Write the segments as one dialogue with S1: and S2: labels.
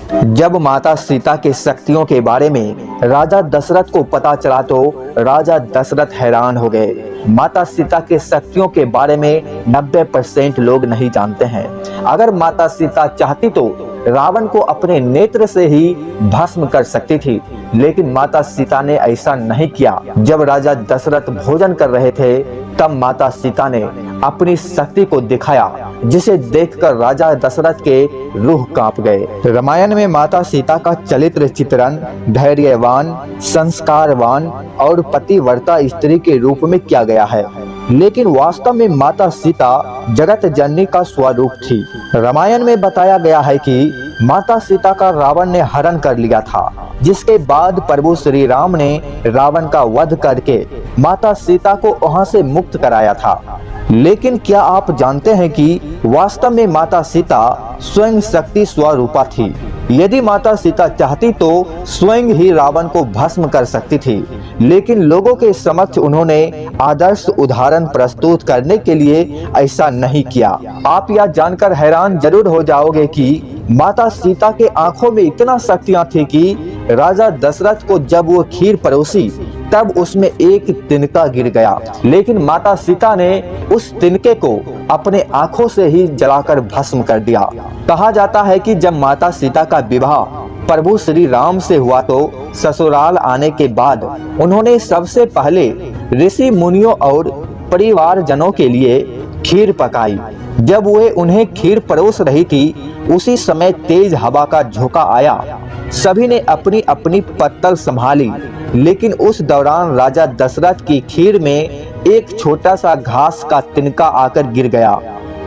S1: जब माता सीता के शक्तियों के बारे में राजा दशरथ को पता चला तो राजा दशरथ हैरान हो गए। माता सीता के शक्तियों के बारे में 90% लोग नहीं जानते हैं। अगर माता सीता चाहती तो रावण को अपने नेत्र से ही भस्म कर सकती थी, लेकिन माता सीता ने ऐसा नहीं किया। जब राजा दशरथ भोजन कर रहे थे तब माता सीता ने अपनी शक्ति को दिखाया, जिसे देखकर राजा दशरथ के रूह कांप गए। रामायण में माता सीता का चरित्र चित्रण धैर्यवान, संस्कारवान और पतिव्रता स्त्री के रूप में किया गया है, लेकिन वास्तव में माता सीता जगत जननी का स्वरूप थी। रामायण में बताया गया है कि माता सीता का रावण ने हरण कर लिया था, जिसके बाद प्रभु श्री राम ने रावण का वध करके माता सीता को वहां से मुक्त कराया था। लेकिन क्या आप जानते हैं कि वास्तव में माता सीता स्वयं शक्ति स्वरूपा थी। यदि माता सीता चाहती तो स्वयं ही रावण को भस्म कर सकती थी, लेकिन लोगों के समक्ष उन्होंने आदर्श उदाहरण प्रस्तुत करने के लिए ऐसा नहीं किया। आप यह जानकर हैरान जरूर हो जाओगे कि माता सीता के आंखों में इतना शक्तियां थी कि राजा दशरथ को जब वो खीर परोसी तब उसमें एक तिनका गिर गया, लेकिन माता सीता ने उस तिनके को अपने आंखों से ही जलाकर भस्म कर दिया। कहा जाता है कि जब माता सीता का विवाह प्रभु श्री राम से हुआ तो ससुराल आने के बाद उन्होंने सबसे पहले ऋषि मुनियों और परिवारजनों के लिए खीर पकाई। जब वे उन्हें खीर परोस रही थी, उसी समय तेज हवा का झोंका आया। सभी ने अपनी अपनी पत्तल संभाली, लेकिन उस दौरान राजा दशरथ की खीर में एक छोटा सा घास का तिनका आकर गिर गया।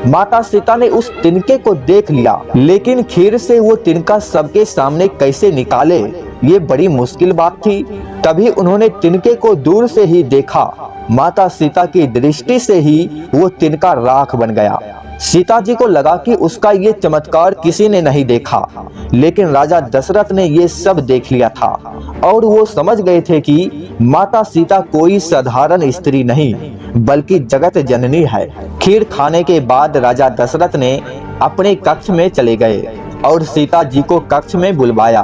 S1: माता सीता ने उस तिनके को देख लिया, लेकिन खीर से वो तिनका सबके सामने कैसे निकाले, ये बड़ी मुश्किल बात थी। तभी उन्होंने तिनके को दूर से ही देखा। माता सीता की दृष्टि से ही वो तिनका राख बन गया। सीता जी को लगा कि उसका ये चमत्कार किसी ने नहीं देखा, लेकिन राजा दशरथ ने ये सब देख लिया था और वो समझ गए थे कि माता सीता कोई साधारण स्त्री नहीं बल्कि जगत जननी है। खीर खाने के बाद राजा दशरथ ने अपने कक्ष में चले गए और सीता जी को कक्ष में बुलवाया।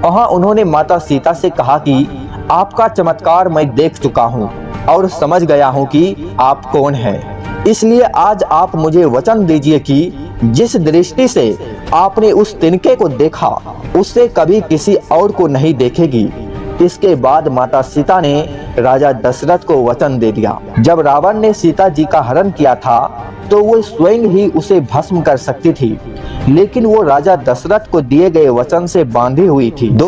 S1: वहां उन्होंने माता सीता से कहा कि आपका चमत्कार मैं देख चुका हूँ और समझ गया हूँ कि आप कौन हैं। इसलिए आज आप मुझे वचन दीजिए कि जिस दृष्टि से आपने उस तिनके को देखा, उससे कभी किसी और को नहीं देखेगी। इसके बाद माता सीता ने राजा दशरथ को वचन दे दिया। जब रावण ने सीता जी का हरण किया था तो वो स्वयं ही उसे भस्म कर सकती थी, लेकिन वो राजा दशरथ को दिए गए वचन से बांधी हुई थी।